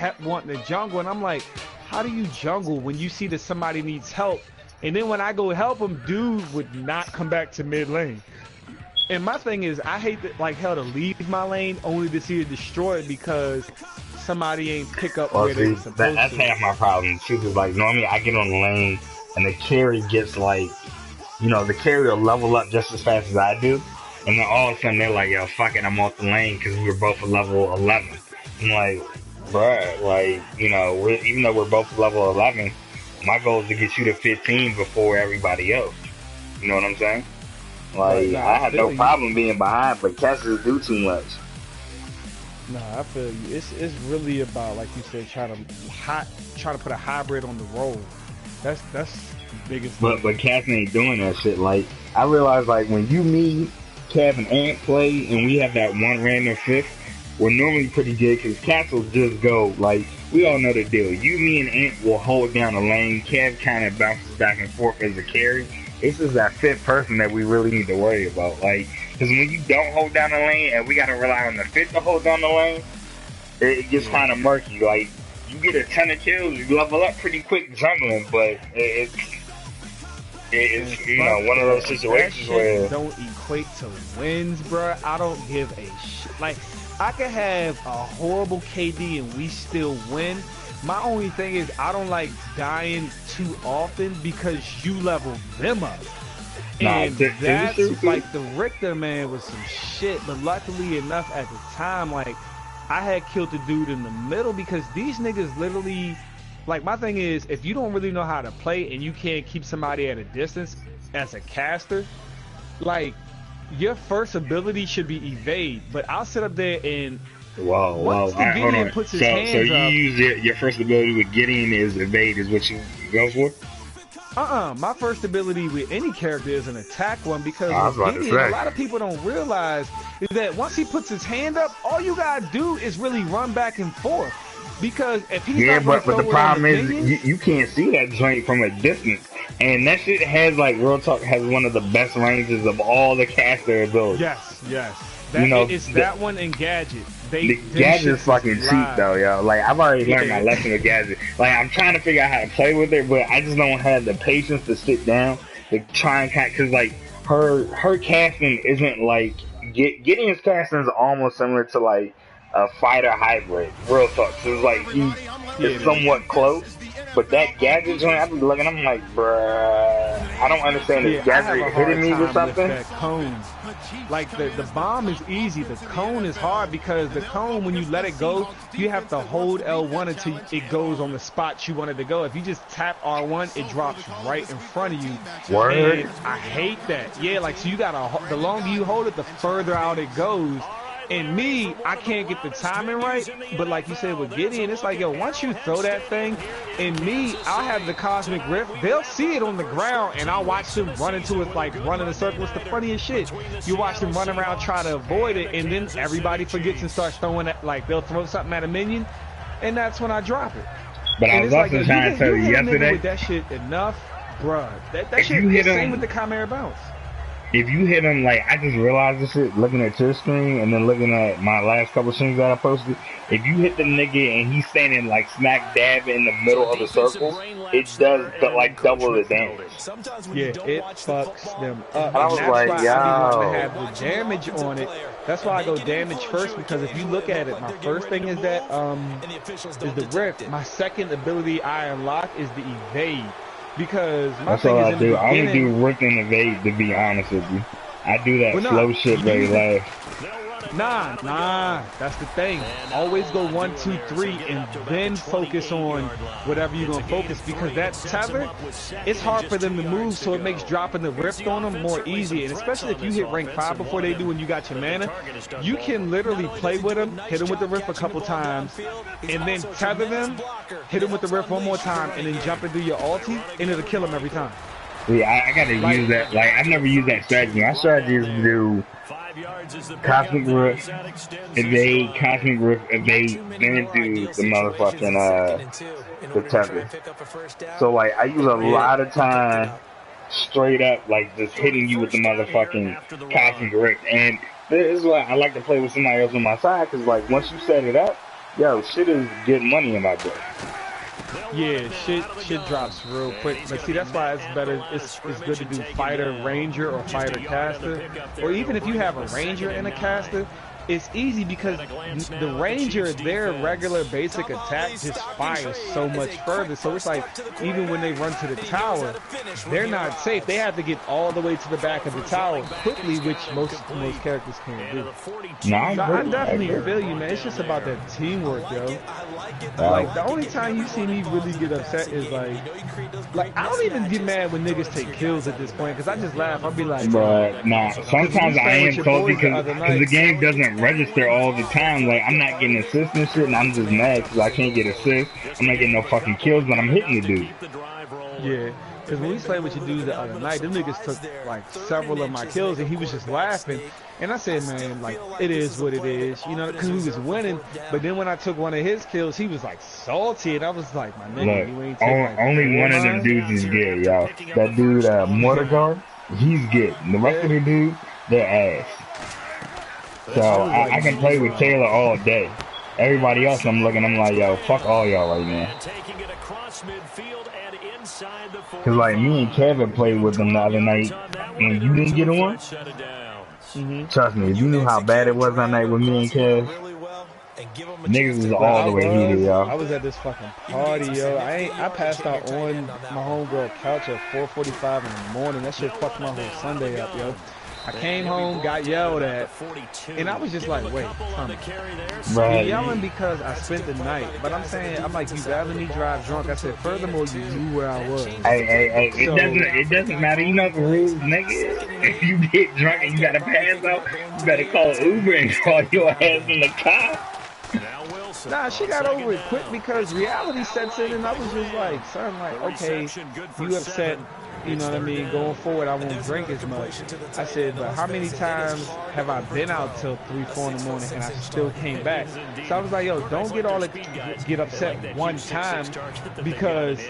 kept wanting to jungle, and I'm like, how do you jungle when you see that somebody needs help? And then when I go help him, dude would not come back to mid lane. And my thing is, I hate that, like hell, to leave my lane only to see it destroyed because somebody ain't pick up Well, where they see, were supposed that's to. half my problem too. Cause like normally I get on the lane and the carry gets like, the carry will level up just as fast as I do, and then all of a sudden they're like, "Yo, fuck it, I'm off the lane because we were both a level 11." I'm like, bruh, like even though we're both level 11, my goal is to get you to 15 before everybody else. You know what I'm saying? Right, Like nah, I I had no feel you. problem being behind, but cats just do too much. Nah, I feel you. It's really about, like you said, trying to put a hybrid on the role. That's the biggest But thing. but Cass ain't doing that shit. Like I realize, like when you, me, Cav, and Ant play, and we have that one random fifth, we're normally pretty good because Cass will just go like we all know the deal. You, me, and Ant will hold down the lane. Cav kind of bounces back and forth as a carry. It's just that fifth person that we really need to worry about. Like because when you don't hold down the lane and we gotta rely on the fifth to hold down the lane, it gets Yeah. kind of murky. Like you get a ton of kills, you level up pretty quick jungling, but And it's fuck one of those that. If that situations shit where don't equate to wins, bruh, I don't give a shit. Like, I could have a horrible KD and we still win. My only thing is I don't like dying too often because you level them up. nah, And that's seriously, like the Richter man was some shit. But luckily enough at the time, like I had killed the dude in the middle because these niggas literally, like my thing is, if you don't really know how to play and you can't keep somebody at a distance as a caster, like your first ability should be evade. But I'll sit up there and whoa, once all the right, hold Gideon on. puts his So hands you up, use your first ability with Gideon is evade is what you go for? my first ability with any character is an attack one because I was with about to Gideon, a say. lot of people don't realize is that once he puts his hand up, all you gotta do is really run back and forth. Because if he's Yeah, not gonna but the throw it on the problem is minions, you can't see that joint from a distance, and that shit has like real talk has one of the best ranges of all the caster abilities. yes, yes. You That know, it's that one and Gadget. the Them gadget's shits is fucking cheap live. though, yo. Like I've already learned my Yeah. lesson with gadget. Like I'm trying to figure out how to play with it, but I just don't have the patience to sit down to try and cause like her casting isn't like Gideon's casting is almost similar to like a fighter hybrid. Real talk. So it's like he Yeah, is it is. somewhat close, but that gadget joint, I be looking, I'm like, bruh, I don't understand. Is Yeah, I have a gadget hitting hard me with time with something? that cone. Like the bomb is easy, the cone is hard because the cone when you let it go, you have to hold L1 until it goes on the spot you want it to go. If you just tap R1, it drops right in front of you, Word. and I hate that. Yeah, like so you gotta the longer you hold it, the further out it goes. And me, I can't get the timing right, but like you said with Gideon, it's like, yo, once you throw that thing, and me, I'll have the Cosmic Rift, they'll see it on the ground, and I'll watch them run into it, like run in a circle. It's the funniest shit. You watch them run around, try to avoid it, and then everybody forgets and starts throwing it, like they'll throw something at a minion, and that's when I drop it. But I And was it's like, yo, also trying to tell you you hit a nigga yesterday, with that shit enough, bruh. That if shit you hit is same with him the Chimera Bounce. if you hit him, like, I just realized this shit looking at your screen and then looking at my last couple streams that I posted. If you hit the nigga and he's standing, like, smack dab in the middle of the circle, it does, like, double the damage. Yeah, it fucks them up, And I and was that's like, why I be wanting to yo. have the damage on it. That's why I go damage first because if you look at it, my first thing is the rift. My second ability I unlock is the evade because my That's thing all is I in the do. I only beginning. do Rick and Evade, to be honest with you. I do that Well, nah, slow shit very use it. last. Nah, that's the thing. Always go 1, 2, 3, and then focus on whatever you're gonna focus because that tether, it's hard for them to move, so it makes dropping the rift on them more easy. And especially if you hit rank 5 before they do and you got your mana, you can literally play with them, hit them with the rift a couple times, and then tether them, hit them with the rift one more time, and then jump into your ulti, and it'll kill them every time. See, I gotta Like, use that. Like, I've never used that strategy. My strategy is to do Cosmic Rift, evade, Cosmic Rift, evade, then do the motherfucking, the tether. So, like, I use a yeah. lot of time straight up, like, just hitting you with the motherfucking Cosmic Rift. And this is why I like to play with somebody else on my side, because, like, once you set it up, Yo, shit is good money in my book. Yeah, shit drops real quick. But see, that's why it's better. It's good to do fighter ranger or fighter caster, or even if you have a ranger and a caster, it's easy because the ranger, their regular basic attack just fires so much further. So it's like even when they run to the tower, they're not safe. They have to get all the way to the back of the tower quickly, which most characters can't do. No, I definitely feel you, man. It's just about that teamwork, yo. Like the only time you see me really get upset is like I don't even get mad when niggas take kills at this point because I just laugh. I'll be like, but nah, sometimes I am salty because the game doesn't register all the time. Like I'm not getting assists and shit, and I'm just mad because I can't get assists. I'm not getting no fucking kills, but I'm hitting the dude. Yeah. Because when we played with your dudes the other night, them niggas took like several of my kills and he was just laughing. And I said, man, like, it is what it is, you know, because we was winning. But then when I took one of his kills, he was like salty. And I was like, my nigga, you ain't taking like, only one of them dudes is good, y'all. That dude, Mortigar, he's good. The rest of the dudes, they're ass. So I can play with Taylor all day. Everybody else, I'm looking, I'm like, yo, fuck all y'all right now. Cause like me and Kevin played with them the other night when you didn't get on. Trust me, if you knew how bad it was that night with me and Kev, niggas was all the way heated, y'all. I was at this fucking party, yo. I passed out on my homegirl couch at 4:45 in the morning. That shit fucked my whole Sunday up, yo. I came home, got yelled at, and I was just like, wait, Tommy. You're yelling because I spent the night. But I'm saying, I'm like, you rather me drive drunk. I said, furthermore, you knew where I was. Hey, so, it doesn't matter. You know the rules, nigga. If you get drunk and you gotta pass out, you better call Uber and call your ass in the car. Nah, she got over it quick because reality sets in, and I was just like, son, like, okay, you upset. You know what I mean? Going forward, I won't drink as much. I said, but how many times have I been out till 3, 4 in the morning and I still came back? So I was like, yo, don't get upset one time because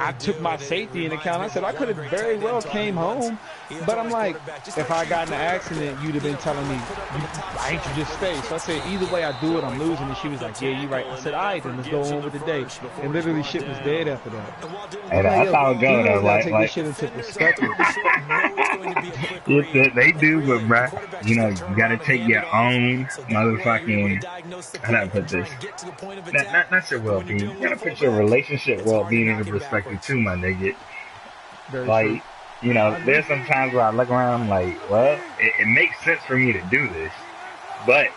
I took my safety into account. I said, I could have very well came home, but I'm like, if I got in an accident, you'd have been telling me, why ain't you just stay? So I said, either way I do it, I'm losing. And she was like, yeah, you're right. I said, all right, then let's go on with the day. And literally shit was dead after that. And that's how it goes, though, like, shit into perspective. They do, but bruh, you know, you gotta take your own motherfucking, how do I put this? Not your well-being. You gotta put your relationship well-being into perspective too, my nigga. Like, you know, there's some times where I look around, I'm like, well, it makes sense for me to do this, but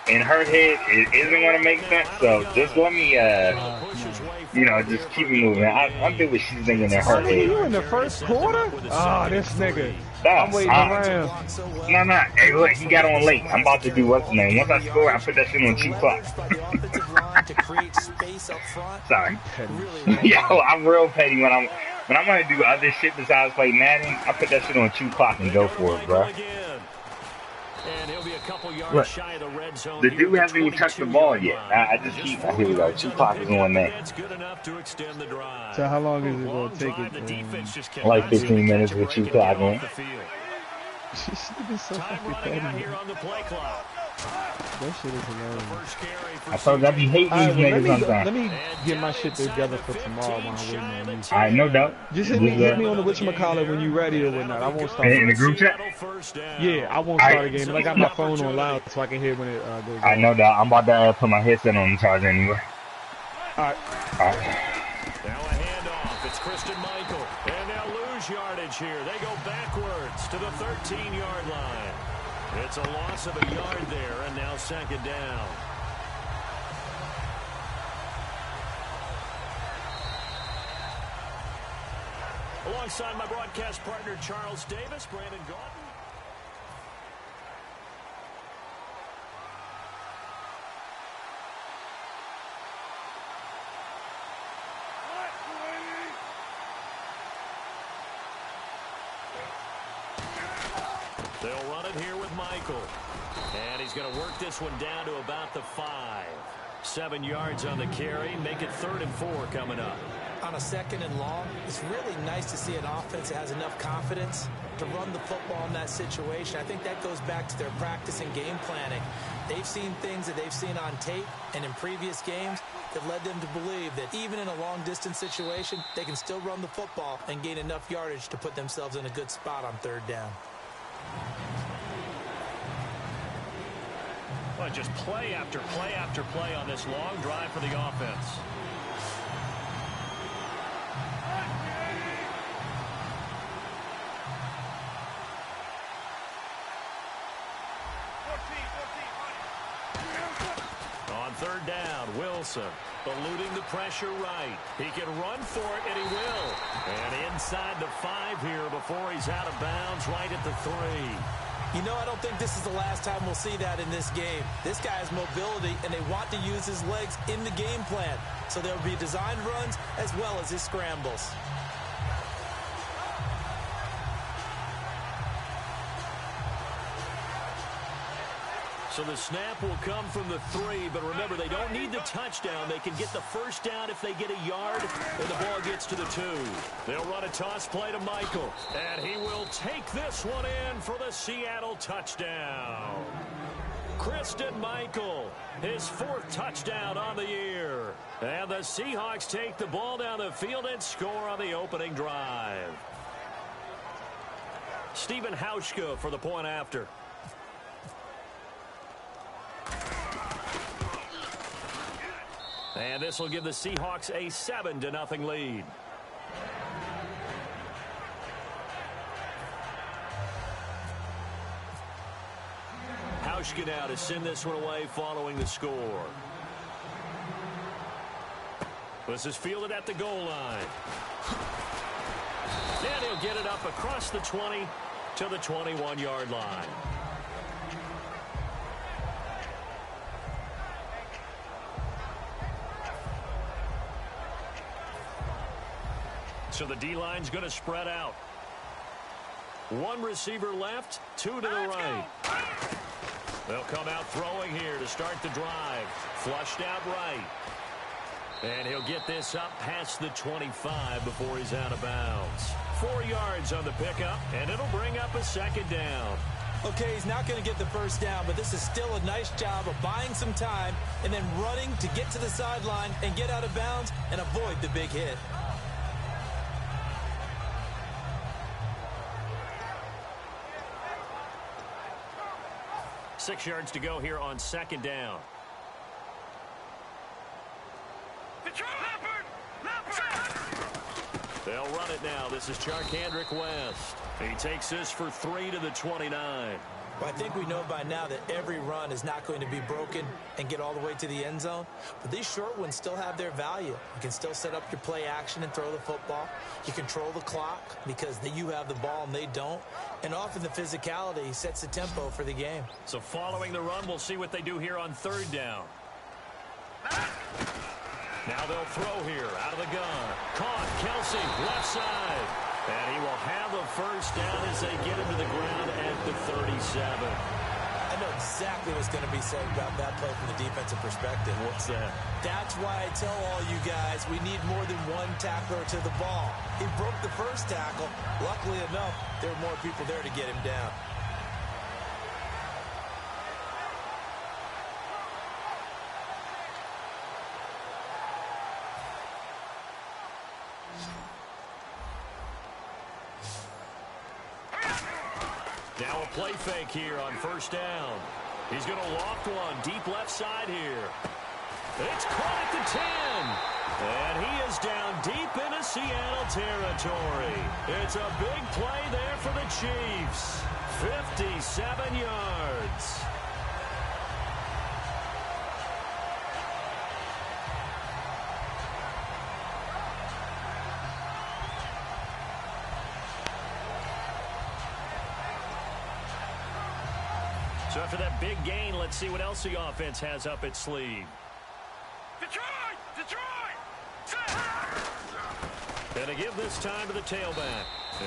in her head, it isn't going to make sense. So just let me, you know, just keep moving. I'm doing what she's thinking in her head. You in the first quarter? Oh, this nigga. I'm waiting around. No. Hey, look, he got on late. I'm about to do what's the name. Once I score, I put that shit on 2 clock. Sorry. Yo, I'm real petty when I'm gonna do other shit besides play Madden. I put that shit on 2 clock and go for it, bro. Look, the dude hasn't even touched the ball yet. I just keep. Here we go. 2 clock is on there. So how long is it going to take it? Like 15 minutes with 2 clock on. She's been so fucking petty. That shit is hilarious. I told you I be hating these niggas sometimes. Let me get my shit together for tomorrow when I'm waiting on you. Alright, no doubt. Just hit me on the whatchamacallit when you ready or whatnot. I won't start. In the group chat? Yeah, I won't start a game. And I got my phone on loud so I can hear when it goes on. I know that. I'm about to put my headset on the charger anyway. Alright. Now a handoff. It's Christian Michael. And they'll lose yardage here. They go backwards to the 13-yard line. It's a loss of a yard there, and now 2nd down. Alongside my broadcast partner, Charles Davis, Brandon Gaudin. They'll run it here with Michael. And he's going to work this one down to about the 5. 7 yards on the carry. Make it 3rd and 4 coming up. On a 2nd and long, it's really nice to see an offense that has enough confidence to run the football in that situation. I think that goes back to their practice and game planning. They've seen things that they've seen on tape and in previous games that led them to believe that even in a long-distance situation, they can still run the football and gain enough yardage to put themselves in a good spot on third down. Well, just play after play after play on this long drive for the offense. On third down, Wilson eluding the pressure right. He can run for it, and he will. And inside the 5 here before he's out of bounds right at the 3. You know, I don't think this is the last time we'll see that in this game. This guy has mobility, and they want to use his legs in the game plan. So there will be designed runs as well as his scrambles. So the snap will come from the 3, but remember, they don't need the touchdown. They can get the first down if they get a yard, and the ball gets to the 2. They'll run a toss play to Michael, and he will take this one in for the Seattle touchdown. Christine Michael, his 4th touchdown on the year. And the Seahawks take the ball down the field and score on the opening drive. Stephen Hauschka for the point after. And this will give the Seahawks a 7-0 lead. Hauschka now to send this one away following the score. This is fielded at the goal line. And he'll get it up across the 20 to the 21-yard line. So the D-line's going to spread out. 1 receiver left, 2 to the right. They'll come out throwing here to start the drive. Flushed out right. And he'll get this up past the 25 before he's out of bounds. 4 yards on the pickup, and it'll bring up a 2nd down. Okay, he's not going to get the first down, but this is still a nice job of buying some time and then running to get to the sideline and get out of bounds and avoid the big hit. Six yards to go here on 2nd down. They'll run it now. This is Charkandrick West. He takes this for 3 to the 29. Well, I think we know by now that every run is not going to be broken and get all the way to the end zone. But these short ones still have their value. You can still set up your play action and throw the football. You control the clock because you have the ball and they don't. And often the physicality sets the tempo for the game. So following the run, we'll see what they do here on 3rd down. Now they'll throw here out of the gun. Caught, Kelsey, left side. And he will have a first down as they get him to the ground at the 37. I know exactly what's going to be said about that play from the defensive perspective. What's that? That's why I tell all you guys we need more than 1 tackler to the ball. He broke the first tackle. Luckily enough, there were more people there to get him down. Now a play fake here on 1st down. He's going to loft one deep left side here. It's caught at the 10. And he is down deep into Seattle territory. It's a big play there for the Chiefs. 57 yards. So after that big gain, let's see what else the offense has up its sleeve. Detroit! And to give this time to the tailback.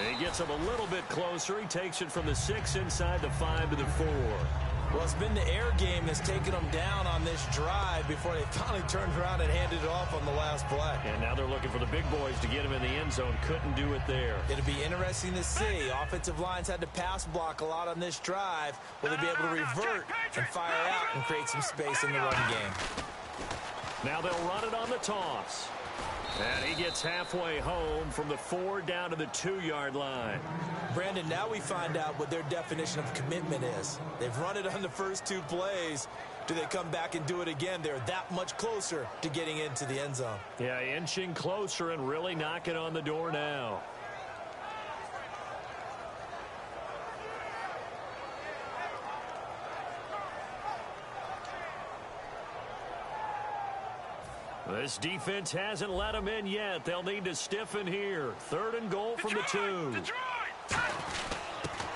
He gets him a little bit closer. He takes it from the 6 inside the 5 to the 4. Well, it's been the air game that's taken them down on this drive before they finally turned around and handed it off on the last touchdown's play. And now they're looking for the big boys to get him in the end zone. Couldn't do it there. It'll be interesting to see. Offensive lines had to pass block a lot on this drive. Will they be able to revert and fire out and create some space in the run game? Now they'll run it on the toss. And he gets halfway home from the 4 down to the 2-yard line. Brandon, now we find out what their definition of commitment is. They've run it on the first 2 plays. Do they come back and do it again? They're that much closer to getting into the end zone. Yeah, inching closer and really knocking on the door now. This defense hasn't let them in yet. They'll need to stiffen here. 3rd and goal from the 2.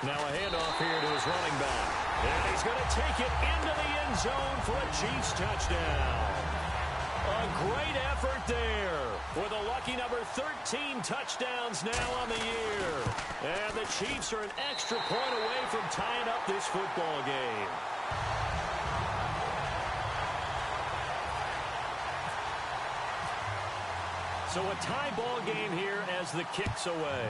Now a handoff here to his running back. And he's going to take it into the end zone for a Chiefs touchdown. A great effort there with a lucky number 13 touchdowns now on the year. And the Chiefs are an extra point away from tying up this football game. So a tie ball game here as the kick's away.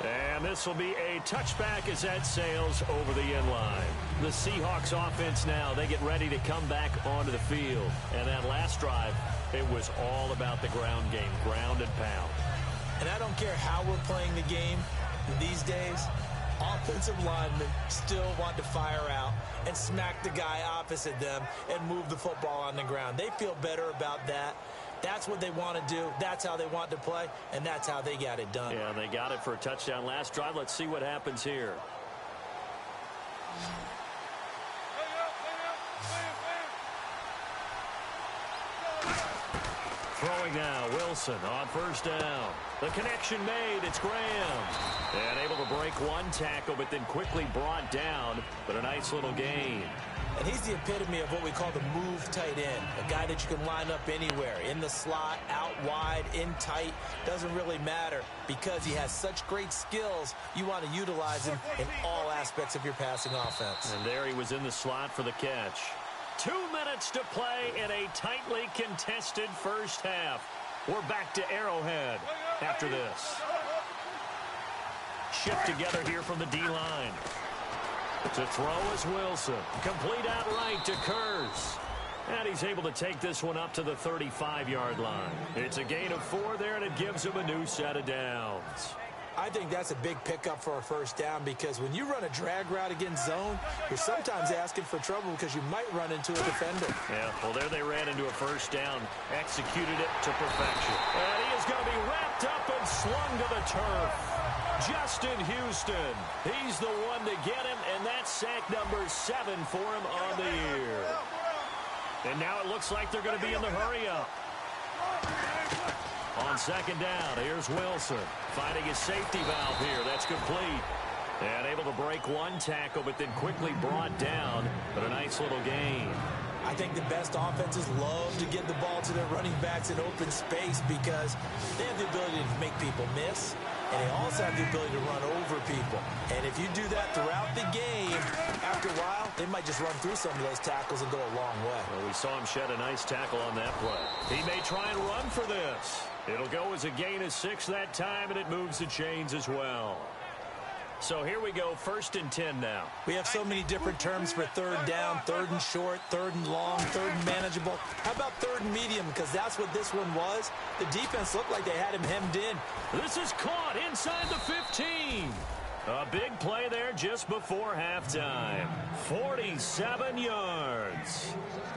And this will be a touchback as that sails over the end line. The Seahawks offense now, they get ready to come back onto the field. And that last drive, it was all about the ground game, ground and pound. And I don't care how we're playing the game these days, offensive linemen still want to fire out and smack the guy opposite them and move the football on the ground. They feel better about that. That's what they want to do. That's how they want to play, and that's how they got it done. Yeah, they got it for a touchdown last drive. Let's see what happens here. Throwing now, Wilson on 1st down. The connection made, it's Graham. And able to break 1 tackle, but then quickly brought down. But a nice little gain. And he's the epitome of what we call the move tight end. A guy that you can line up anywhere. In the slot, out wide, in tight. Doesn't really matter because he has such great skills. You want to utilize him in all aspects of your passing offense. And there he was in the slot for the catch. 2 minutes to play in a tightly contested first half. We're back to Arrowhead after this. Shift together here from the D-line. To throw is Wilson. Complete outright to Kurz. And he's able to take this one up to the 35-yard line. It's a gain of 4 there, and it gives him a new set of downs. I think that's a big pickup for a first down because when you run a drag route against zone, you're sometimes asking for trouble because you might run into a defender. Yeah, well, there they ran into a first down, executed it to perfection. And he is going to be wrapped up and slung to the turf. Justin Houston, he's the one to get him, and that's sack number 7 for him on the year. And now it looks like they're going to be in the hurry-up. On 2nd down, here's Wilson finding his safety valve here. That's complete. And able to break 1 tackle, but then quickly brought down. But a nice little gain. I think the best offenses love to get the ball to their running backs in open space because they have the ability to make people miss, and they also have the ability to run over people. And if you do that throughout the game, after a while, they might just run through some of those tackles and go a long way. Well, we saw him shed a nice tackle on that play. He may try and run for this. It'll go as a gain of 6 that time, and it moves the chains as well. So here we go, 1st and 10 now. We have so many different terms for 3rd down, 3rd and short, 3rd and long, 3rd and manageable. How about 3rd and medium? Because that's what this one was. The defense looked like they had him hemmed in. This is caught inside the 15. A big play there just before halftime. 47 yards.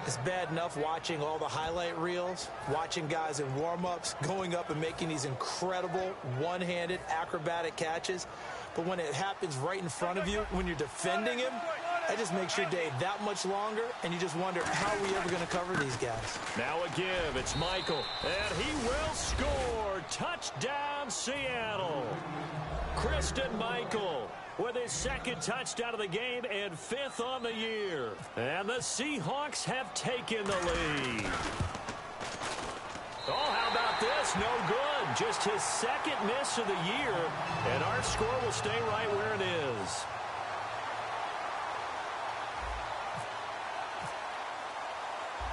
It's bad enough watching all the highlight reels, watching guys in warm-ups, going up and making these incredible one-handed acrobatic catches. But when it happens right in front of you, when you're defending him, that just makes your day that much longer, and you just wonder, how are we ever going to cover these guys? Now a give. It's Michael, and he will score. Touchdown, Seattle. Christine Michael with his 2nd touchdown of the game and 5th on the year. And the Seahawks have taken the lead. Oh, how about this? No good. Just his 2nd miss of the year, and our score will stay right where it is.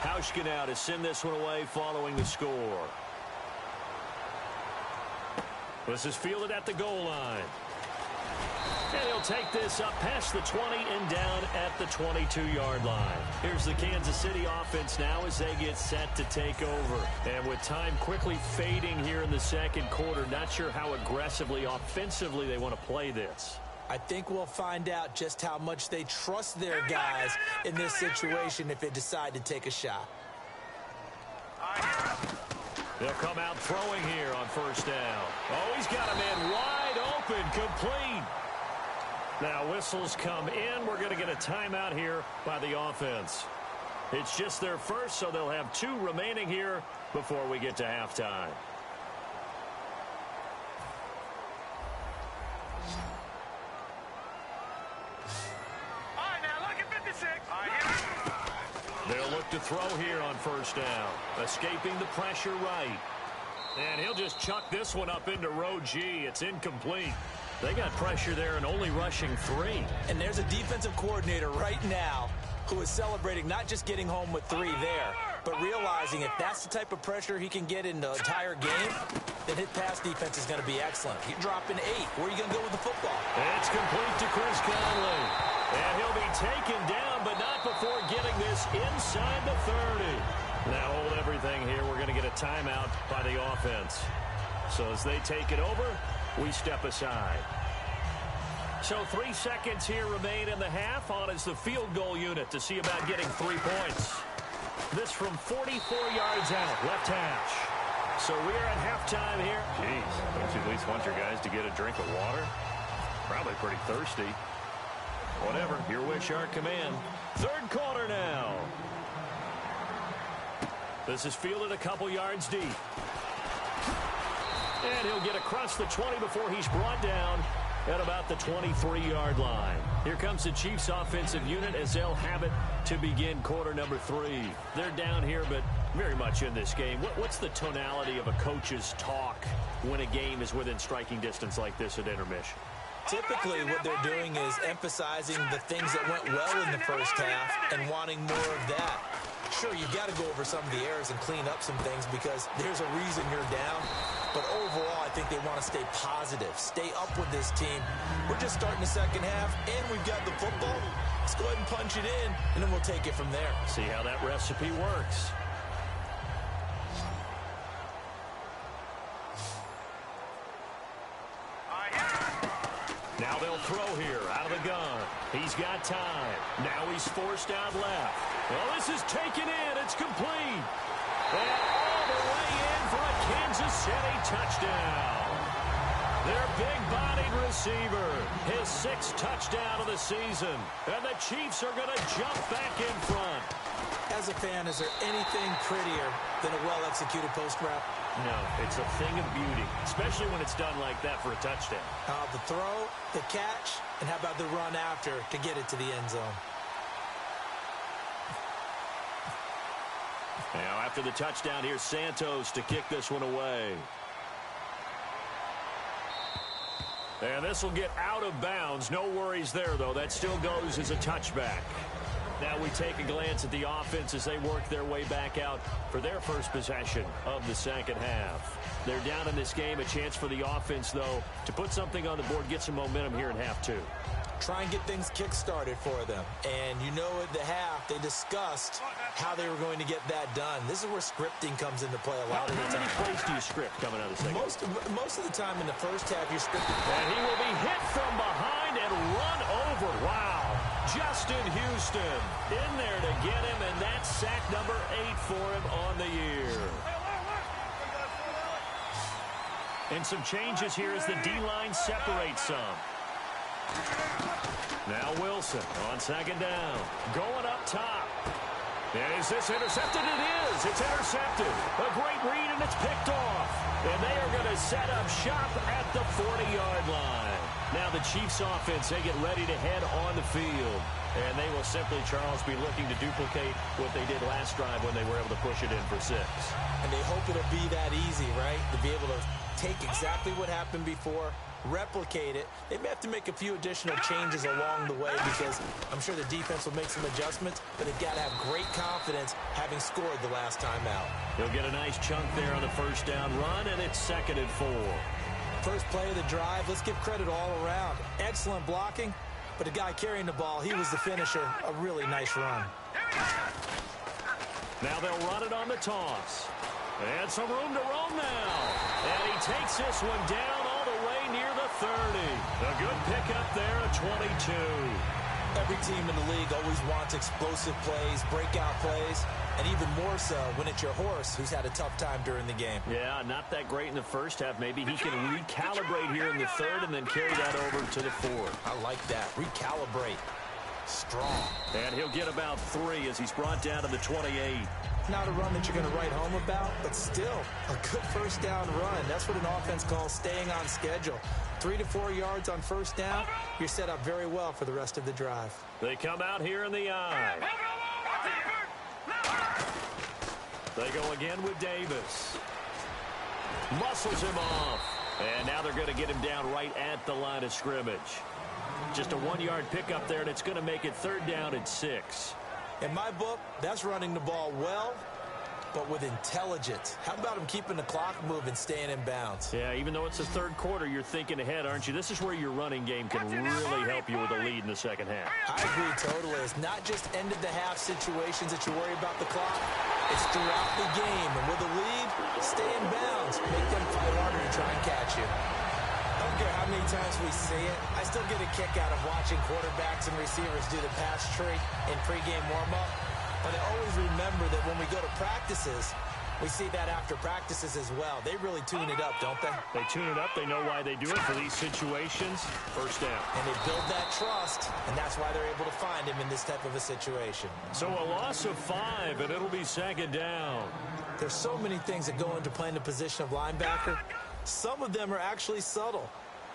Hauschka now to send this one away following the score. This is fielded at the goal line. And he'll take this up past the 20 and down at the 22-yard line. Here's the Kansas City offense now as they get set to take over. And with time quickly fading here in the second quarter, not sure how aggressively, offensively they want to play this. I think we'll find out just how much they trust their guys in this situation if they decide to take a shot. They'll come out throwing here on first down. Oh, he's got a man wide open, complete. Now whistles come in. We're going to get a timeout here by the offense. It's just their first, so they'll have 2 remaining here before we get to halftime. All right, now look at 56. They'll look to throw here on first down. Escaping the pressure right. And he'll just chuck this one up into row G. It's incomplete. They got pressure there and only rushing 3. And there's a defensive coordinator right now who is celebrating not just getting home with 3 there, but realizing if that's the type of pressure he can get in the entire game, then his pass defense is going to be excellent. You're dropping 8. Where are you going to go with the football? It's complete to Chris Conley. And he'll be taken down, but not before getting this inside the 30. Now hold everything here. We're going to get a timeout by the offense. So as they take it over, we step aside. So 3 seconds here remain in the half. On is the field goal unit to see about getting 3 points. This from 44 yards out, left hash. So we're at halftime here. Jeez, don't you at least want your guys to get a drink of water? Probably pretty thirsty. Whatever, your wish, our command. Third quarter now. This is fielded a couple yards deep. And he'll get across the 20 before he's brought down at about the 23-yard line. Here comes the Chiefs offensive unit as they'll have it to begin quarter number 3. They're down here, but very much in this game. What's the tonality of a coach's talk when a game is within striking distance like this at intermission? Typically, what they're doing is emphasizing the things that went well in the first half and wanting more of that. Sure, you've got to go over some of the errors and clean up some things because there's a reason you're down. But overall, I think they want to stay positive, stay up with this team. We're just starting the second half, and we've got the football. Let's go ahead and punch it in, and then we'll take it from there. See how that recipe works. Now they'll throw here out of the gun. He's got time. Now he's forced out left. Well, this is taken in. It's complete. And all the way in for a Kansas City touchdown. Their big-bodied receiver, his 6th touchdown of the season. And the Chiefs are going to jump back in front. As a fan, is there anything prettier than a well-executed post route? No, it's a thing of beauty, especially when it's done like that for a touchdown. The throw, the catch, and how about the run after to get it to the end zone? Now after the touchdown, here's Santos to kick this one away. And this will get out of bounds. No worries there, though. That still goes as a touchback. Now we take a glance at the offense as they work their way back out for their first possession of the second half. They're down in this game. A chance for the offense, though, to put something on the board, get some momentum here in half 2. Try and get things kick-started for them. And you know at the half, they discussed how they were going to get that done. This is where scripting comes into play a lot of the time. How many plays do you script coming out of the second? Most of the time in the first half, you're scripting. And he will be hit from behind and run over. Wow. Justin Houston in there to get him, and that's sack number 8 for him on the year. And some changes here as the D-line separates some. Now Wilson on second down. Going up top. And is this intercepted? It is. It's intercepted. A great read, and it's picked off. And they are going to set up shop at the 40-yard line. Now the Chiefs offense, they get ready to head on the field. And they will simply, Charles, be looking to duplicate what they did last drive when they were able to push it in for 6. And they hope it'll be that easy, right? To be able to take exactly what happened before, replicate it. They may have to make a few additional changes along the way because I'm sure the defense will make some adjustments, but they've got to have great confidence having scored the last time out. He'll get a nice chunk there on the first down run, and it's 2nd and 4. First play of the drive, let's give credit all around. Excellent blocking, but the guy carrying the ball, he was the finisher. A really nice run. Now they'll run it on the toss. And some room to roam now. And he takes this one down all the way near the 30. A good pickup there at 22. Every team in the league always wants explosive plays, breakout plays, and even more so when it's your horse who's had a tough time during the game. Yeah, not that great in the first half. Maybe he can recalibrate here in the third and then carry that over to the fourth. I like that. Recalibrate. Strong. And he'll get about 3 as he's brought down to the 28. Not a run that you're going to write home about, but still a good first down run. That's what an offense calls staying on schedule. 3 to 4 yards on first down, you're set up very well for the rest of the drive. They come out here in the eye. They go again with Davis. Muscles him off. And now they're going to get him down right at the line of scrimmage. Just a 1-yard pickup there, and it's going to make it 3rd down and 6. In my book, that's running the ball well, but with intelligence. How about him keeping the clock moving, staying in bounds? Yeah, even though it's the third quarter, you're thinking ahead, aren't you? This is where your running game can really help you with a lead in the second half. I agree totally. It's not just end-of-the-half situations that you worry about the clock. It's throughout the game. And with a lead, stay in bounds. Make them fight harder to try and catch you. I don't care how many times we see it. I still get a kick out of watching quarterbacks and receivers do the pass tree in pregame warm-up. But I always remember that when we go to practices, we see that after practices as well. They really tune it up, don't they? They tune it up. They know why they do it for these situations. First down. And they build that trust, and that's why they're able to find him in this type of a situation. So a loss of 5, and it'll be 2nd down. There's so many things that go into playing the position of linebacker. Some of them are actually subtle.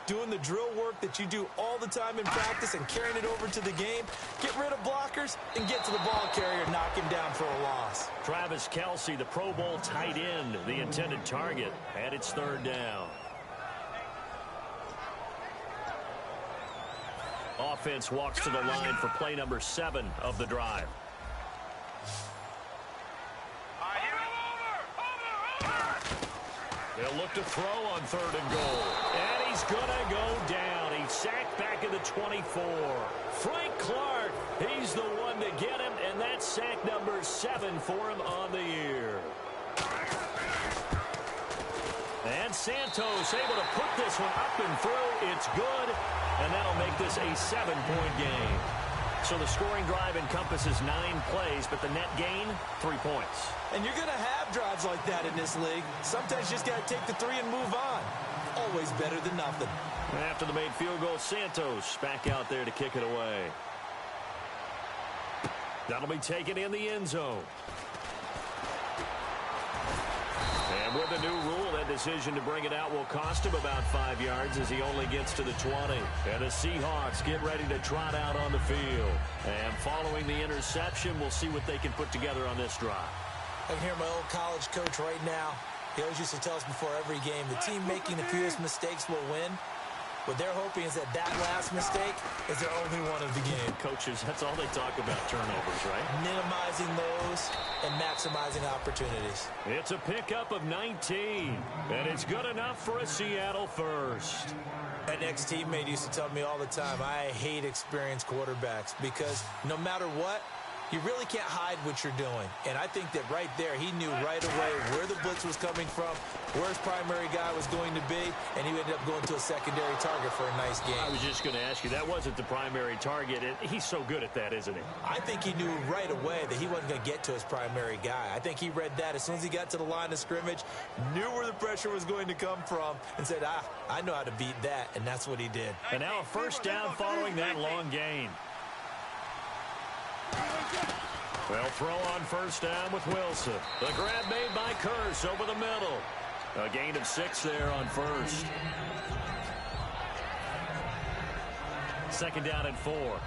Doing the drill work that you do all the time in practice and carrying it over to the game. Get rid of blockers and get to the ball carrier, knock him down for a loss. Travis Kelce, the Pro Bowl tight end, the intended target, and it's 3rd down. Offense walks to the line for play number 7 of the drive. They'll look to throw on 3rd and goal. And he's going to go down. He's sacked back at the 24. Frank Clark, he's the one to get him, and that's sack number 7 for him on the year. And Santos able to put this one up and through. It's good, and that'll make this a 7-point game. So the scoring drive encompasses 9 plays, but the net gain, 3 points. And you're going to have drives like that in this league. Sometimes you just got to take the 3 and move on. Always better than nothing. And after the made field goal, Santos back out there to kick it away. That'll be taken in the end zone. And with the new rule, that decision to bring it out will cost him about 5 yards as he only gets to the 20. And the Seahawks get ready to trot out on the field. And following the interception, we'll see what they can put together on this drive. I can hear my old college coach right now. He always used to tell us before every game, the team making the fewest mistakes will win. What they're hoping is that last mistake is their only one of the game. Coaches, that's all they talk about, turnovers, right? Minimizing those and maximizing opportunities. It's a pickup of 19, and it's good enough for a Seattle first. An ex-teammate used to tell me all the time, I hate experienced quarterbacks because no matter what, you really can't hide what you're doing. And I think that right there, he knew right away where the blitz was coming from, where his primary guy was going to be, and he ended up going to a secondary target for a nice game. I was just going to ask you, that wasn't the primary target. He's so good at that, isn't he? I think he knew right away that he wasn't going to get to his primary guy. I think he read that as soon as he got to the line of scrimmage, knew where the pressure was going to come from, and said, I know how to beat that, and that's what he did. And now a first down following that long gain. They'll throw on first down with Wilson. The grab made by Kearse over the middle. A gain of 6 there on first. 2nd down and 4.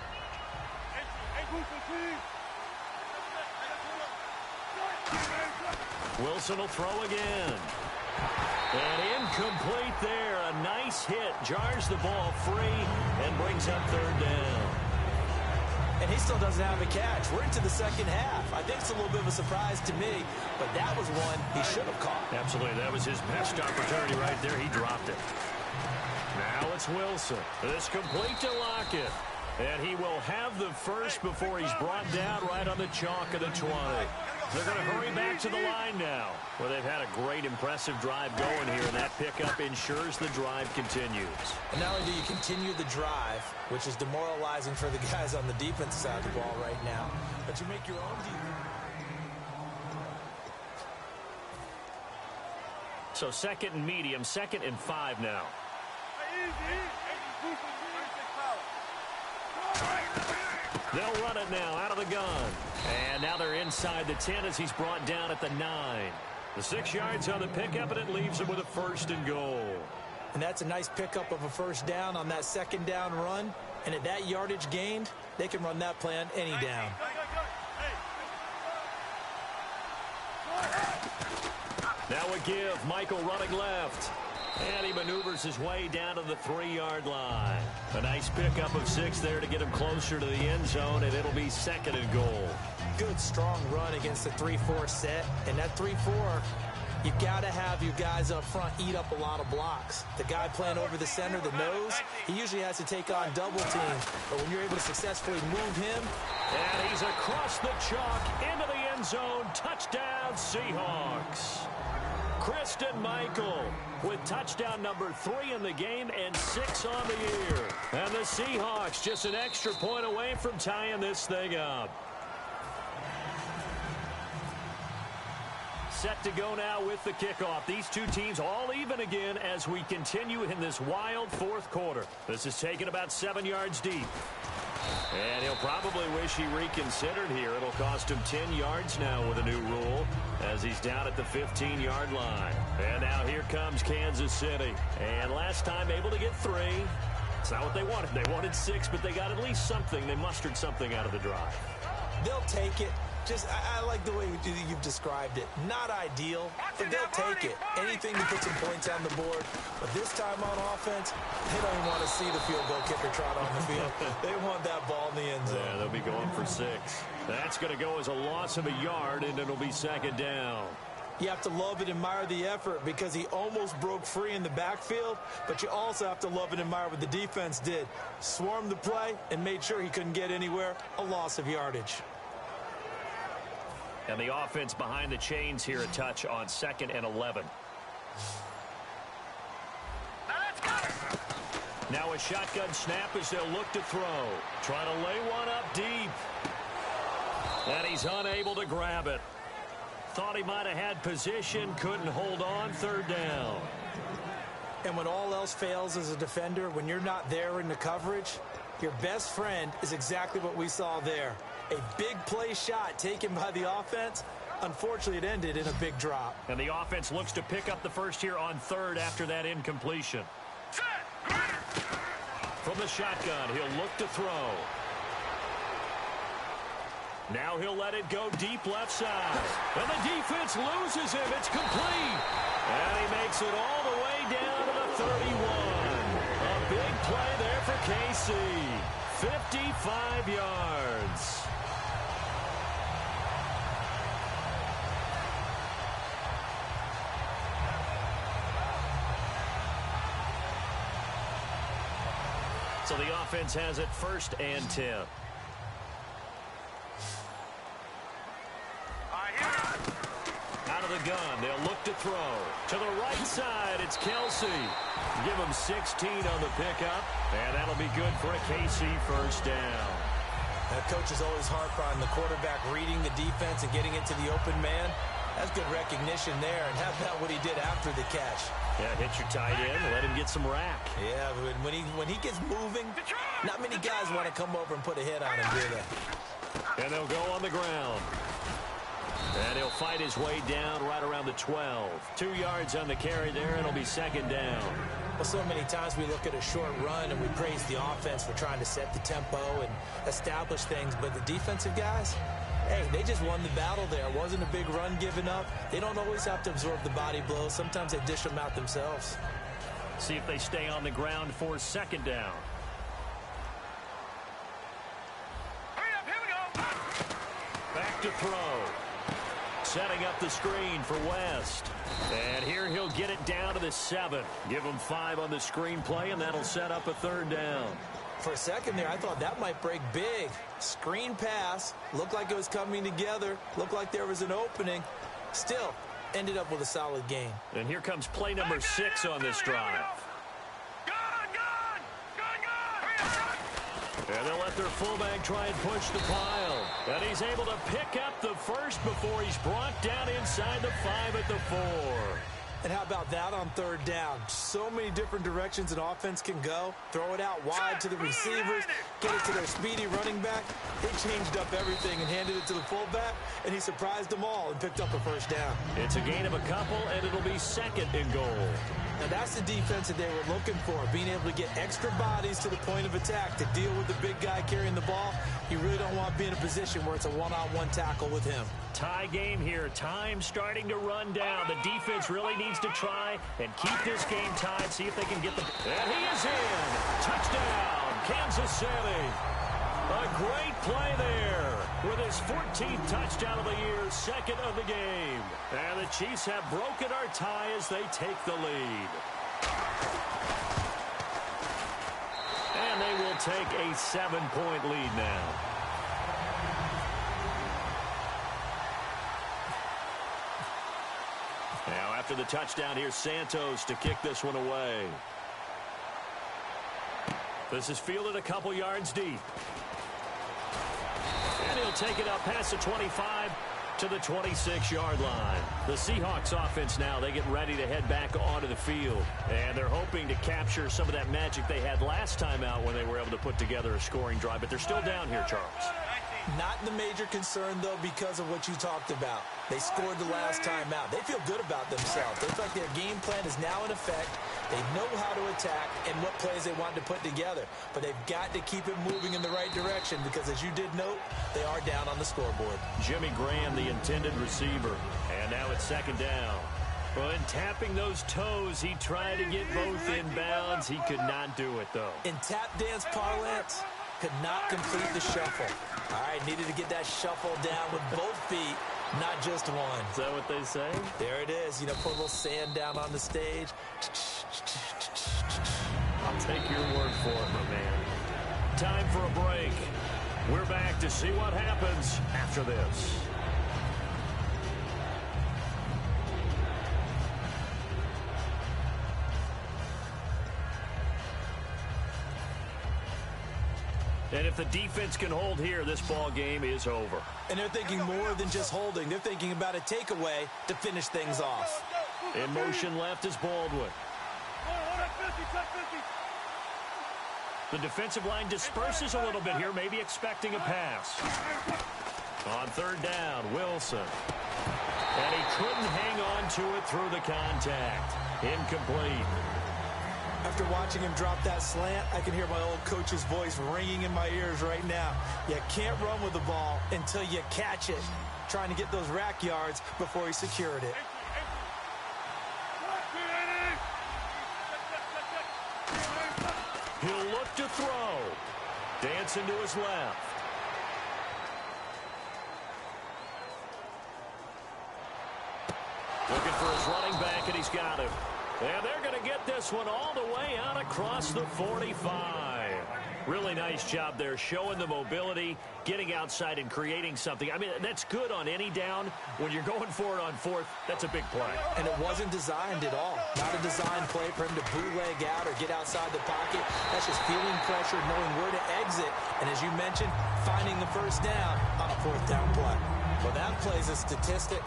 Wilson will throw again. And incomplete there. A nice hit. Jars the ball free and brings up third down. And he still doesn't have a catch. We're into the second half. I think it's a little bit of a surprise to me, but that was one he should have caught. Absolutely. That was his best opportunity right there. He dropped it. Now it's Wilson. This complete to Lockett. And he will have the first before he's brought down right on the chalk of the 20. They're going to hurry back to the line now. Well, they've had a great, impressive drive going here, and that pickup ensures the drive continues. And not only do you continue the drive, which is demoralizing for the guys on the defensive side of the ball right now, but you make your own defense. So second and medium, 2nd and 5 now. They'll run it now out of the gun. And now they're inside the 10 as he's brought down at the 9. The 6 yards on the pickup, and it leaves him with a 1st and goal. And that's a nice pickup of a 1st down on that 2nd down run. And at that yardage gained, they can run that play on any down. Now a give. Michael running left. And he maneuvers his way down to the 3-yard line. A nice pickup of 6 there to get him closer to the end zone, and it'll be 2nd and goal. Good, strong run against the 3-4 set. And that 3-4, you've got to have your guys up front eat up a lot of blocks. The guy playing over the center, the nose, he usually has to take on double teams. But when you're able to successfully move him. And he's across the chalk into the end zone. Touchdown, Seahawks. Christine Michael with touchdown number 3 in the game and 6 on the year. And the Seahawks just an extra point away from tying this thing up. Set to go now with the kickoff. These two teams all even again as we continue in this wild 4th quarter. This is taken about 7 yards deep. And he'll probably wish he reconsidered here. It'll cost him 10 yards now with a new rule as he's down at the 15-yard line. And now here comes Kansas City. And last time able to get 3. It's not what they wanted. They wanted 6, but they got at least something. They mustered something out of the drive. They'll take it. Just, I like the way you've described it. Not ideal, but they'll take it. Anything to put some points on the board. But this time on offense, they don't even want to see the field goal kicker trot on the field. They want that ball in the end zone. Yeah, they'll be going for 6. That's going to go as a loss of a yard, and it'll be 2nd down. You have to love and admire the effort because he almost broke free in the backfield, but you also have to love and admire what the defense did. Swarmed the play and made sure he couldn't get anywhere. A loss of yardage. And the offense behind the chains here a touch on 2nd and 11. Now a shotgun snap as they'll look to throw. Trying to lay one up deep. And he's unable to grab it. Thought he might have had position, couldn't hold on, 3rd down. And when all else fails as a defender, when you're not there in the coverage, your best friend is exactly what we saw there. A big play shot taken by the offense. Unfortunately, it ended in a big drop. And the offense looks to pick up the first here on 3rd after that incompletion. From the shotgun, he'll look to throw. Now he'll let it go deep left side. And the defense loses him. It's complete. And he makes it all the way down to the 31. A big play there for KC. 55 yards. So the offense has it 1st and 10. Out of the gun, they'll look to throw. To the right side, it's Kelsey. Give him 16 on the pickup, and that'll be good for a KC 1st down. That coach is always harp on the quarterback reading the defense and getting it to the open man. That's good recognition there, and how about what he did after the catch? Yeah, hit your tight end, let him get some rack. Yeah, when he gets moving, not many guys want to come over and put a hit on him, do they? And they'll go on the ground. And he'll fight his way down right around the 12. 2 yards on the carry there, and it'll be 2nd down. Well, so many times we look at a short run and we praise the offense for trying to set the tempo and establish things, but the defensive guys, Hey, they just won the battle there. It wasn't a big run given up. They don't always have to absorb the body blows. Sometimes they dish them out themselves. See if they stay on the ground for second down. Hurry up, here we go. Back to throw. Setting up the screen for West. And here he'll get it down to the 7. Give him 5 on the screen play, and that'll set up a third down. For a second there, I thought that might break big. Screen pass. Looked like it was coming together. Looked like there was an opening. Still, ended up with a solid gain. And here comes play number 6 on this drive. Gone! Hurry up, And they'll let their fullback try and push the pile. And he's able to pick up the first before he's brought down inside the 5 at the 4. And how about that on third down? So many different directions an offense can go. Throw it out wide to the receivers, get it to their speedy running back. They changed up everything and handed it to the fullback, and he surprised them all and picked up a first down. It's a gain of a couple, and it'll be second and goal. Now that's the defense that they were looking for, being able to get extra bodies to the point of attack to deal with the big guy carrying the ball. You really don't want to be in a position where it's a one-on-one tackle with him. Tie game here. Time starting to run down. The defense really needs to try and keep this game tied, see if they can get the... And he is in! Touchdown, Kansas City! A great play there with his 14th touchdown of the year, second of the game. And the Chiefs have broken our tie as they take the lead. And they will take a 7-point lead now. Now after the touchdown, here's Santos to kick this one away. This is fielded a couple yards deep. And he'll take it up past the 25 to the 26-yard line. The Seahawks offense now, they get ready to head back onto the field. And they're hoping to capture some of that magic they had last time out when they were able to put together a scoring drive. But they're still down here, Charles. Not the major concern, though, because of what you talked about. They scored the last time out. They feel good about themselves. They feel like their game plan is now in effect. They know how to attack and what plays they want to put together. But they've got to keep it moving in the right direction because, as you did note, they are down on the scoreboard. Jimmy Graham, the intended receiver. And now it's second down. Well, in tapping those toes, he tried to get both in bounds. He could not do it, though. In tap dance parlance, could not complete the shuffle. All right, needed to get that shuffle down with both feet, not just one. Is that what they say? There it is. You know, put a little sand down on the stage. I'll take your word for it, my man. Time for a break. We're back to see what happens after this. And if the defense can hold here, this ball game is over. And they're thinking more than just holding. They're thinking about a takeaway to finish things off. In motion left is Baldwin. The defensive line disperses a little bit here, maybe expecting a pass. On third down, Wilson. And he couldn't hang on to it through the contact. Incomplete. After watching him drop that slant, I can hear my old coach's voice ringing in my ears right now. You can't run with the ball until you catch it. Trying to get those rack yards before he secured it. He'll look to throw. Dancing to his left. Looking for his running back, and he's got him. And they're going to get this one all the way out across the 45. Really nice job there, showing the mobility, getting outside and creating something. I mean, that's good on any down. When you're going for it on fourth, that's a big play. And it wasn't designed at all. Not a design play for him to bootleg out or get outside the pocket. That's just feeling pressure, knowing where to exit. And as you mentioned, finding the first down on a fourth down play. Well, that play's a statistic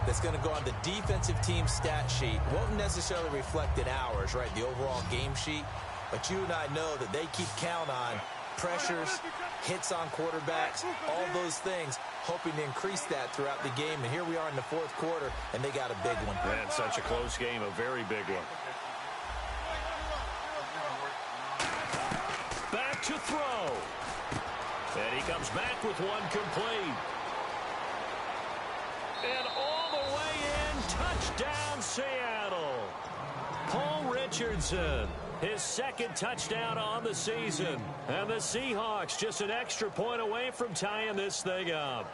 that's going to go on the defensive team stat sheet. Won't necessarily reflect in ours, right, the overall game sheet. But you and I know that they keep count on pressures, hits on quarterbacks, all those things, hoping to increase that throughout the game. And here we are in the fourth quarter, and they got a big one. And such a close game, a very big one. Back to throw. And he comes back with one complete. And all the way in, touchdown Seattle. Paul Richardson, his second touchdown on the season. And the Seahawks just an extra point away from tying this thing up.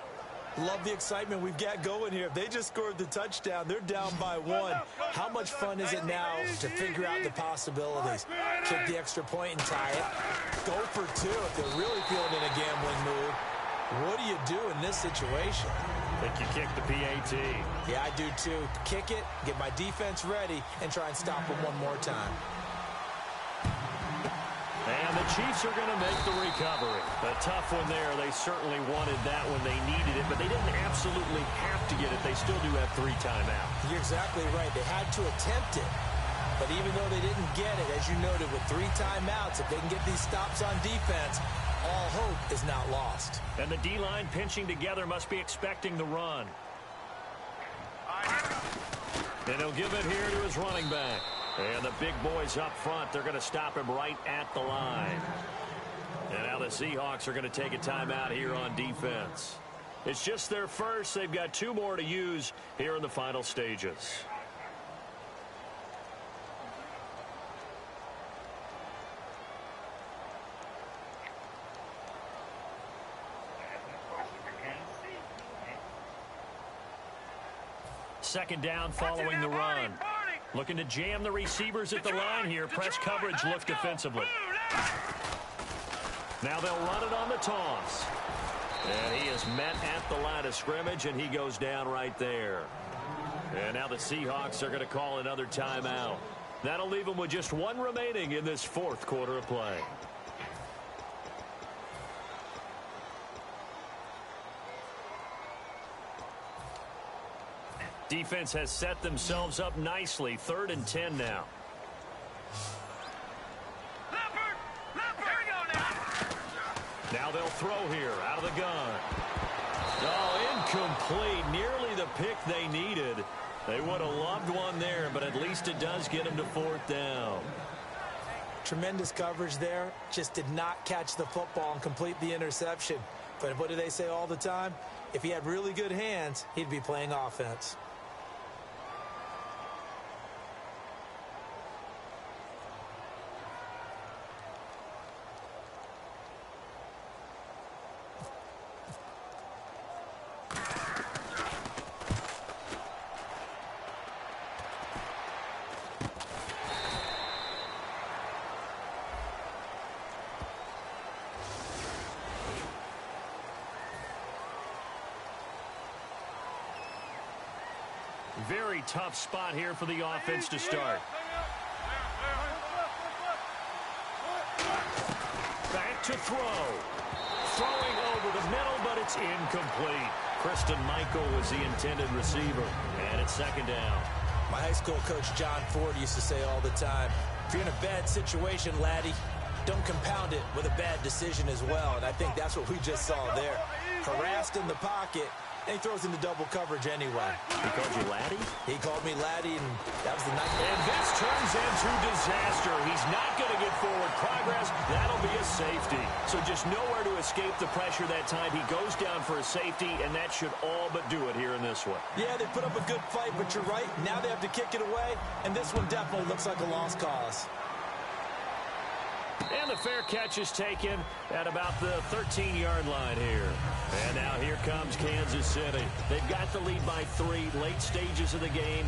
Love the excitement we've got going here. They just scored the touchdown. They're down by 1. How much fun is it now to figure out the possibilities? Kick the extra point and tie it. Go for 2 if they're really feeling in a gambling mood. What do you do in this situation? I think you kick the PAT. Yeah, I do too. Kick it, get my defense ready, and try and stop them one more time. And the Chiefs are going to make the recovery. A tough one there. They certainly wanted that when they needed it, but they didn't absolutely have to get it. They still do have 3 timeouts. You're exactly right. They had to attempt it. But even though they didn't get it, as you noted, with 3 timeouts, if they can get these stops on defense, all hope is not lost. And the D-line pinching together must be expecting the run. And he'll give it here to his running back. And the big boys up front, they're going to stop him right at the line. And now the Seahawks are going to take a timeout here on defense. It's just their first. They've got 2 more to use here in the final stages. Second down following the run. Looking to jam the receivers at the line here. Press coverage look defensively. Now they'll run it on the toss. And he is met at the line of scrimmage, and he goes down right there. And now the Seahawks are going to call another timeout. That'll leave them with just 1 remaining in this 4th quarter of play. Defense has set themselves up nicely. 3rd and 10 now. Now they'll throw here out of the gun. Oh, incomplete. Nearly the pick they needed. They would have loved one there, but at least it does get them to 4th down. Tremendous coverage there. Just did not catch the football and complete the interception. But what do they say all the time? If he had really good hands, he'd be playing offense. Very tough spot here for the offense to start. Back to throw. Throwing over the middle, but it's incomplete. Christine Michael was the intended receiver, and it's 2nd down. My high school coach, John Ford, used to say all the time, if you're in a bad situation, laddie, don't compound it with a bad decision as well. And I think that's what we just saw there. Harassed in the pocket, and he throws into double coverage anyway. He called you laddie? He called me laddie, and that was the night. And this turns into disaster. He's not going to get forward progress. That'll be a safety. So just nowhere to escape the pressure that time. He goes down for a safety, and that should all but do it here in this one. Yeah, they put up a good fight, but you're right. Now they have to kick it away, and this one definitely looks like a lost cause. And the fair catch is taken at about the 13-yard line here. And now here comes Kansas City. They've got the lead by 3, late stages of the game.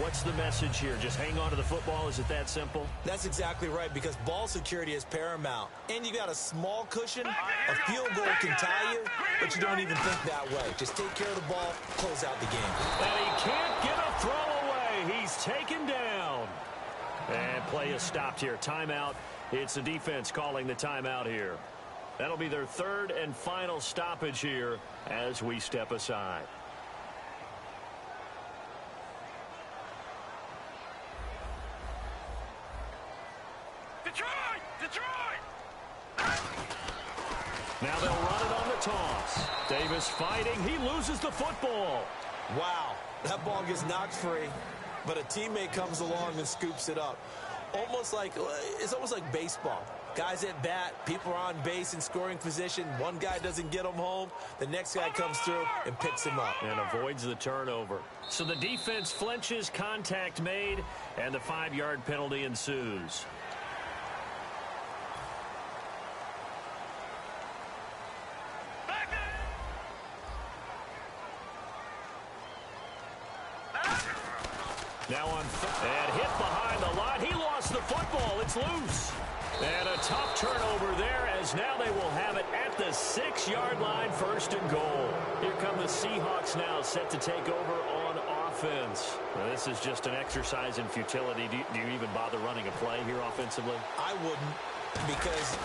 What's the message here? Just hang on to the football? Is it that simple? That's exactly right, because ball security is paramount. And you got a small cushion. A field goal can tie you, but you don't even think that way. Just take care of the ball, close out the game. And he can't get a throw away. He's taken down. And play is stopped here. Timeout. It's the defense calling the timeout here. That'll be their 3rd and final stoppage here as we step aside. Detroit! Detroit! Now they'll run it on the toss. Davis fighting. He loses the football. Wow, that ball gets knocked free, but a teammate comes along and scoops it up. It's almost like baseball. Guys at bat, people are on base in scoring position. One guy doesn't get him home. The next guy comes through and picks him up. And avoids the turnover. So the defense flinches, contact made, and the 5-yard penalty ensues. Now on and hit behind the line. He lost the football. It's loose. And a tough turnover there as now they will have it at the 6-yard line, 1st and goal. Here come the Seahawks now set to take over on offense. Well, this is just an exercise in futility. Do you even bother running a play here offensively? I wouldn't, because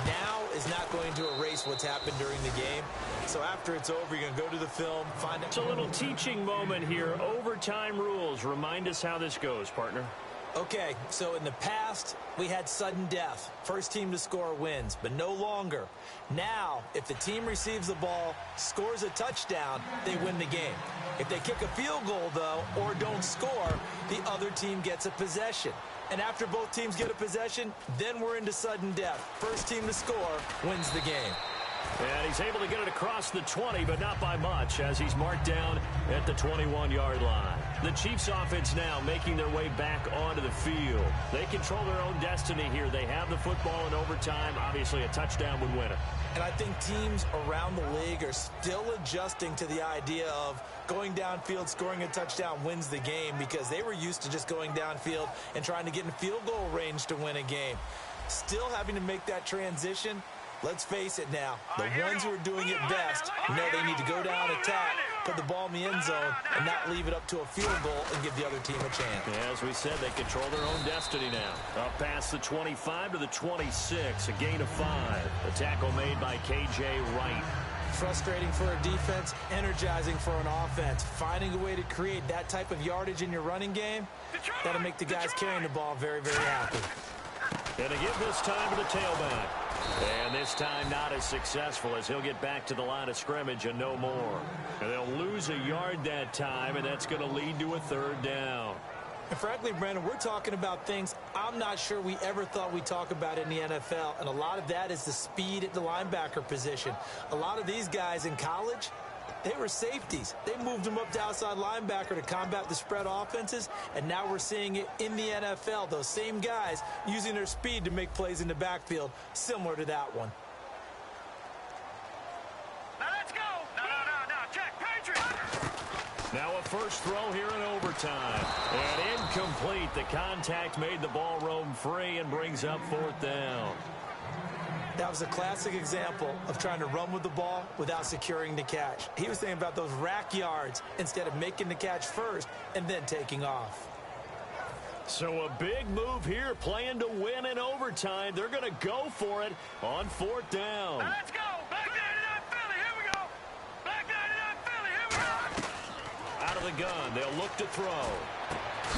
now is not going to erase what's happened during the game. So after it's over, you're going to go to the film, find it. It's a little teaching moment here. Overtime rules. Remind us how this goes, partner. Okay, so in the past, we had sudden death. First team to score wins, but no longer. Now, if the team receives the ball, scores a touchdown, they win the game. If they kick a field goal, though, or don't score, the other team gets a possession. And after both teams get a possession, then we're into sudden death. First team to score wins the game. And he's able to get it across the 20, but not by much, as he's marked down at the 21-yard line. The Chiefs offense now making their way back onto the field. They control their own destiny here. They have the football in overtime. Obviously, a touchdown would win it. And I think teams around the league are still adjusting to the idea of going downfield, scoring a touchdown wins the game, because they were used to just going downfield and trying to get in field goal range to win a game. Still having to make that transition. Let's face it now, the ones who are doing it best know they need to go down, attack, put the ball in the end zone, and not leave it up to a field goal and give the other team a chance. Yeah, as we said, they control their own destiny now. Up past the 25 to the 26, a gain of 5. A tackle made by K.J. Wright. Frustrating for a defense, energizing for an offense. Finding a way to create that type of yardage in your running game, that'll make the guys carrying the ball very, very happy. And to give this time to the tailback. And this time not as successful, as he'll get back to the line of scrimmage and no more. And they'll lose a yard that time, and that's going to lead to a 3rd down. And frankly, Brandon, we're talking about things I'm not sure we ever thought we'd talk about in the NFL. And a lot of that is the speed at the linebacker position. A lot of these guys in college, they were safeties. They moved them up to outside linebacker to combat the spread offenses, and now we're seeing it in the NFL. Those same guys using their speed to make plays in the backfield, similar to that one. Now let's go. No. Check. Patriot. Now a first throw here in overtime. And incomplete. The contact made the ball roam free and brings up 4th down. That was a classic example of trying to run with the ball without securing the catch. He was thinking about those rack yards instead of making the catch first and then taking off. So a big move here, playing to win in overtime. They're going to go for it on 4th down. Now let's go. Back 99 Philly. Here we go. Back 99 Philly. Here we go. Out of the gun, they'll look to throw.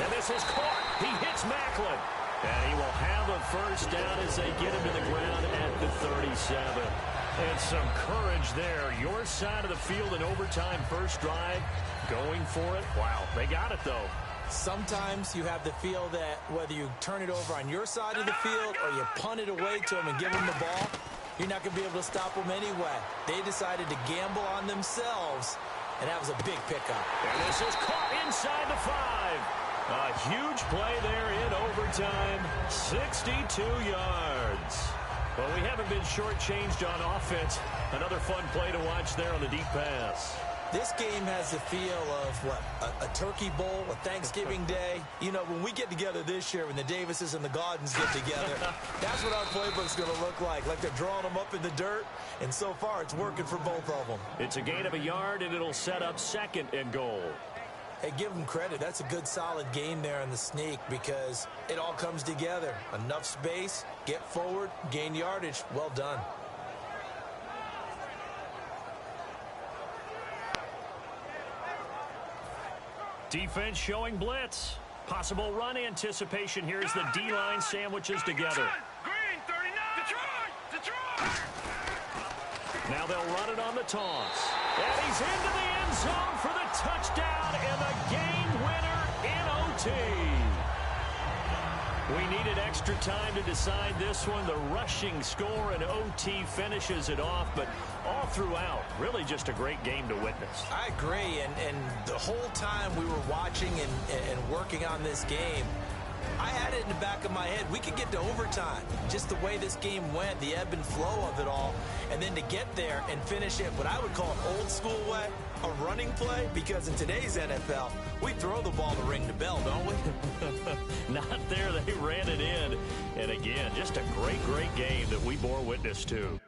And this is caught. He hits Macklin. And he will have a 1st down as they get him to the ground at the 37. And some courage there. Your side of the field in overtime, first drive, going for it. Wow, they got it, though. Sometimes you have the feel that whether you turn it over on your side of the field or you punt it away to them and give them the ball, you're not going to be able to stop them anyway. They decided to gamble on themselves, and that was a big pickup. And this is caught inside the 5. A huge play there in overtime, 62 yards. Well, we haven't been shortchanged on offense. Another fun play to watch there on the deep pass. This game has the feel of, a Turkey Bowl, a Thanksgiving Day. You know, when we get together this year, when the Davises and the Gaudens get together, that's what our playbook's going to look like they're drawing them up in the dirt, and so far it's working for both of them. It's a gain of a yard, and it'll set up 2nd and goal. Hey, give them credit. That's a good, solid game there in the sneak because it all comes together. Enough space, get forward, gain yardage. Well done. Defense showing blitz. Possible run anticipation here as the D-line sandwiches together. Green 39. Detroit. Now they'll run it on the toss. And he's into the end zone for the touchdown and the game winner in OT. We needed extra extra time to decide this one. The rushing score and OT finishes it off, but all throughout, really just a great game to witness. I agree, and the whole time we were watching and working on this game, I had it in the back of my head. We could get to overtime. Just the way this game went, the ebb and flow of it all. And then to get there and finish it, what I would call an old school way, a running play, because in today's NFL, we throw the ball to ring the bell, don't we? Not there. They ran it in. And again, just a great, great game that we bore witness to.